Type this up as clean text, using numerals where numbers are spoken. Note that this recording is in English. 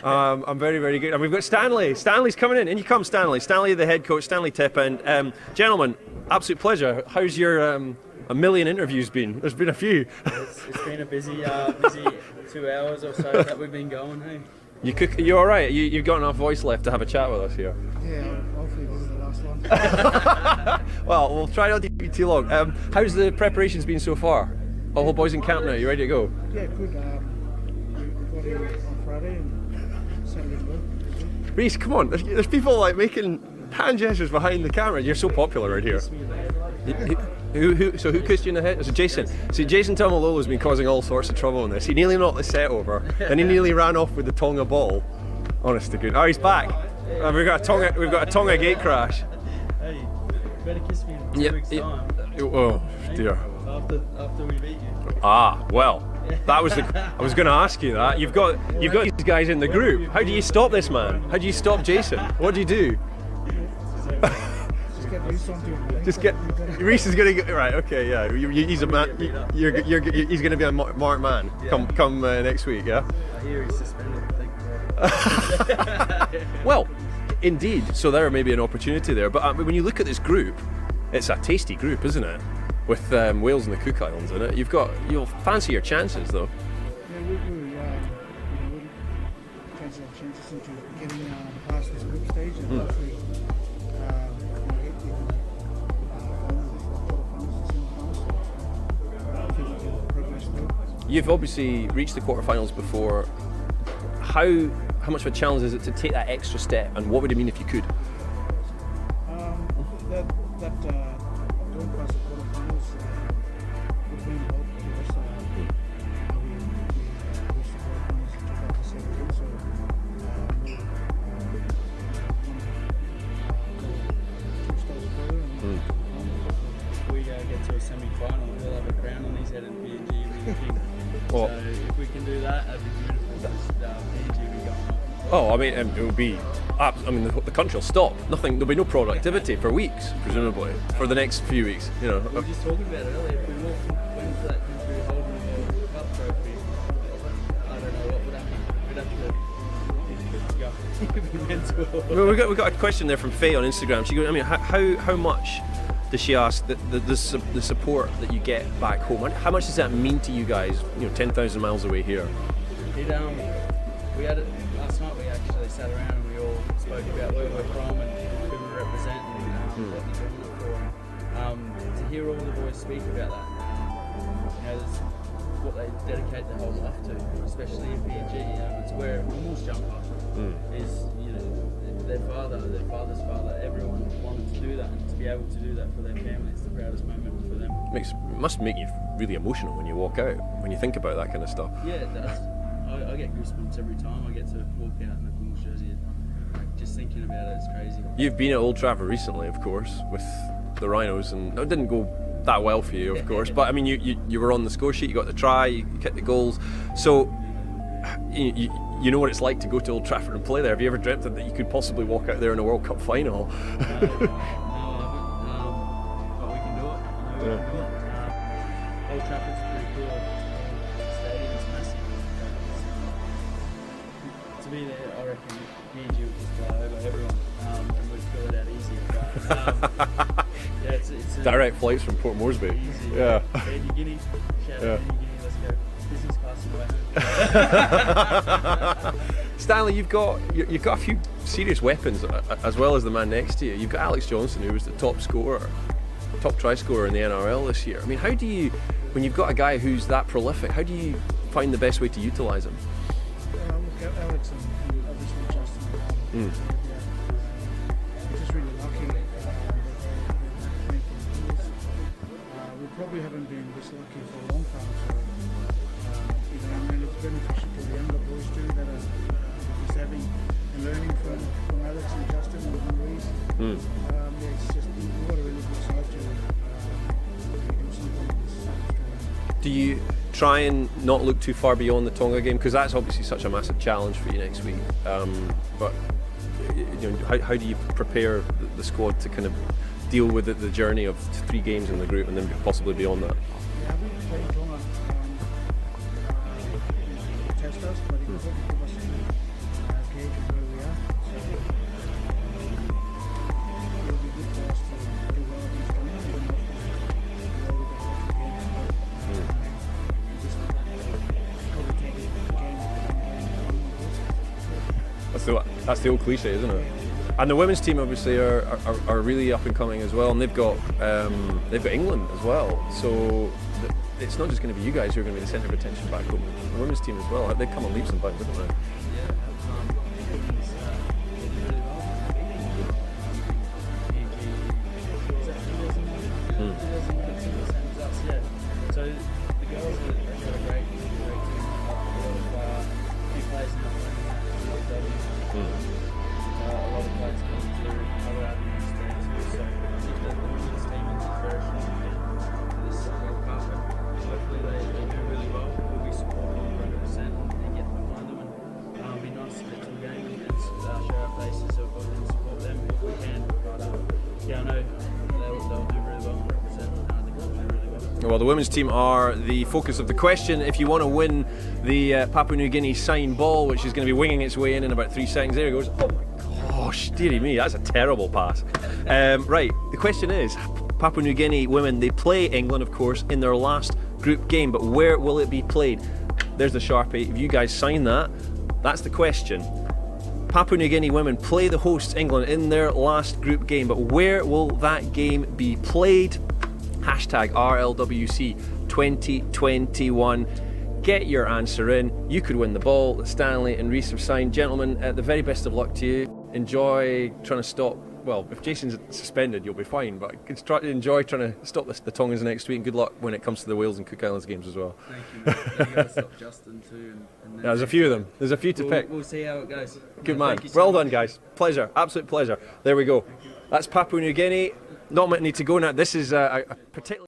I'm very, very good. And we've got Stanley. Stanley's coming in. In you come, Stanley. Stanley, the head coach. Stanley Tepend. Gentlemen, absolute pleasure. How's your a million interviews been? There's been a few. It's been a busy 2 hours or so that we've been going. Hey. You all right? You've got enough voice left to have a chat with us here. Yeah, hopefully this is the last one. Well, we'll try not to keep you too long. How's the preparations been so far? All the boys in camp now. You ready to go? Yeah, good. We got here on Friday and Saturday to go. Rhys, come on. There's people like making hand gestures behind the camera. You're so popular right here. Who kissed you in the head? It was Jason. See, Jason Tomalolo's been causing all sorts of trouble in this. He nearly knocked the set over, and he nearly ran off with the Tonga ball. Honest to goodness. Oh, he's back. We've got a Tonga gate crash. Hey, you better kiss me in 2 weeks' time. Oh dear. After we beat you. Ah, well. That was I was going to ask you that. You've got these guys in the group. How do you stop this man? How do you stop Jason? What do you do? Just get Rhys is going to get right. Okay, yeah. He's a man. He's going to be a marked man. Come next week. Yeah. I hear he's suspended. Well, indeed. So there may be an opportunity there. But when you look at this group, it's a tasty group, isn't it? With Wales and the Cook Islands in it, you'll fancy your chances though. Yeah, we'll fancy our chances into getting past this group stage and hopefully You've obviously reached the quarterfinals before. How much of a challenge is it to take that extra step, and what would it mean if you could? Going past the quarterfinals would mean a lot to us. We reached the quarterfinals in 2017, so two steps further. If we get to a semi-final, we'll have a crown on his head and PNG will be the king. Oh. So if we can do that, that'd be beautiful. PNG will be going on. Oh, I mean, it will be. I mean, the country will stop. Nothing. There'll be no productivity for weeks, presumably, for the next few weeks. You know. We were just talking about it earlier. If we walked into that country holding the World Cup trophy, I don't know what would happen. We'd have to go. Well, we got a question there from Faye on Instagram. She goes, I mean, how much does she ask the support that you get back home? How much does that mean to you guys? 10,000 miles away here. We had it last night. We actually sat around and we all spoke about where we're from and who we represent and what we're doing it for. To hear all the boys speak about that, that's what they dedicate their whole life to, especially in PNG. It's where a Kumuls jumper is. Their father's father. Everyone wanted to do that, and to be able to do that for their family, it's the proudest moment for them. It must make you really emotional when you walk out, when you think about that kind of stuff. Yeah, it does. I get goosebumps every time I get to walk out in a Kumuls jersey. Just thinking about it, it's crazy. You've been at Old Trafford recently, of course, with the Rhinos, and it didn't go that well for you, of course. But I mean, you were on the score sheet, you got the try, you kicked the goals. So you know what it's like to go to Old Trafford and play there. Have you ever dreamt that you could possibly walk out there in a World Cup final? No, I haven't. But we can do it. I know we can do it. Old Trafford's pretty cool. Stadium's massive. To be there, I reckon me and you would just fly over everyone and we'd fill it out easy. But, yeah, it's direct flights from Port Moresby. Easy. Yeah. New Guinea. Shout out New Guinea. Let's go. Business class on the way home. Stanley, you've got a few serious weapons as well as the man next to you. You've got Alex Johnson, who was the top try scorer in the NRL this year. I mean, how do you, when you've got a guy who's that prolific, how do you find the best way to utilise him? Look, Alex and obviously Justin. We're just really lucky. We probably haven't been this lucky for a long time. So, it's beneficial to the younger boys too that are just having and learning from Alex and Justin and Rhys. It's just we've got a really good side to do something like this. Do you try and not look too far beyond the Tonga game, because that's obviously such a massive challenge for you next week? But how do you prepare the squad to kind of deal with the journey of 3 games in the group and then possibly beyond that? Yeah, I've been playing Tonga test us, but it will give us That's the old cliche, isn't it? And the women's team obviously are really up and coming as well, and they've got England as well. So it's not just going to be you guys who are going to be the centre of attention back home. The women's team as well. They come on leaps and bounds, haven't they? So the girls have got a great team. A lot of few players in the a lot of players coming through other avenues there too. So I think that the women's team is very strong for this World Cup, and hopefully they do really well. We'll be supporting them 100% and get behind them, and it'll be nice to get to a game and show our faces and support them if we can. But yeah, I know they'll do really well and represent. I think they'll do really well. Well, the women's team are the focus of the question. If you want to win the Papua New Guinea sign ball, which is going to be winging its way in about 3 seconds, there it goes. Oh my gosh, dearie me, that's a terrible pass. Right, the question is, Papua New Guinea women, they play England, of course, in their last group game, but where will it be played? There's the Sharpie. If you guys sign that, that's the question. Papua New Guinea women play the hosts England in their last group game, but where will that game be played? Hashtag RLWC 2021. Get your answer in. You could win the ball that Stanley and Rhys have signed. Gentlemen, the very best of luck to you. Enjoy trying to stop, well, if Jason's suspended, you'll be fine, but enjoy trying to stop the Tongans next week, and good luck when it comes to the Wales and Cook Islands games as well. Thank you, mate. You got to stop Justin too. And There's a few of them. There's a few to pick. We'll see how it goes. Good man. Well done, guys. Pleasure. Absolute pleasure. There we go. That's Papua New Guinea. Not much need to go now. This is a particularly